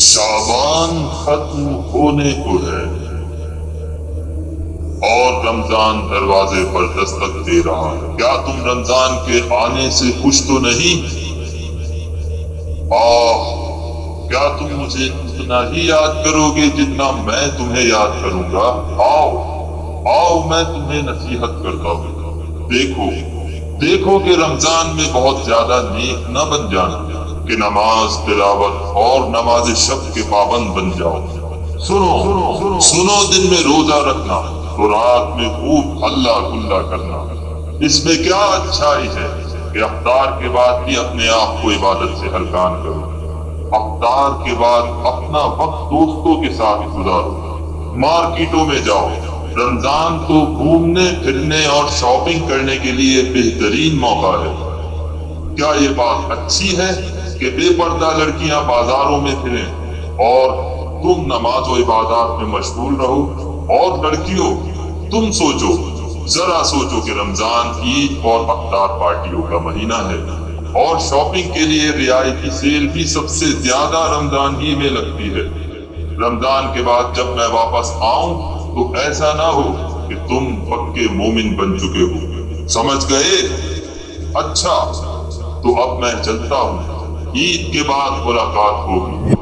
शाबान खत्म होने को है और रमजान दरवाजे पर दस्तक दे रहा है। क्या तुम रमजान के आने से खुश तो नहीं? क्या तुम मुझे उतना ही याद करोगे जितना मैं तुम्हें याद करूंगा? आओ मैं तुम्हें नसीहत करता हूँ। देखो कि रमजान में बहुत ज्यादा नेक न बन जाना कि नमाज तिलावत और नमाज शब के पाबंद बन जाओ। सुनो दिन में रोजा रखना तो रात में खूब हल्ला गुल्ला करना। इसमें क्या अच्छाई है कि अफ्तार के बाद भी अपने आप को इबादत से हलकान करो। अफ्तार के बाद अपना वक्त दोस्तों के साथ गुजारो, मार्केटों में जाओ। रमजान तो घूमने फिरने और शॉपिंग करने के लिए बेहतरीन मौका है। क्या ये बात अच्छी है कि बेपर्दा लड़कियां बाजारों में फिरें और तुम नमाज और इबादत में मशगूल रहो? और लड़कियों, तुम जरा सोचो कि रमजान ईद और अफ्तार पार्टियों का महीना है और शॉपिंग के लिए रियायती सेल भी सबसे ज्यादा रमजान ही में लगती है। रमजान के बाद जब मैं वापस आऊं तो ऐसा ना हो कि तुम पक्के मोमिन बन चुके हो। समझ गए? अच्छा, तो अब मैं चलता हूँ। ईद के बाद मुलाकात होगी।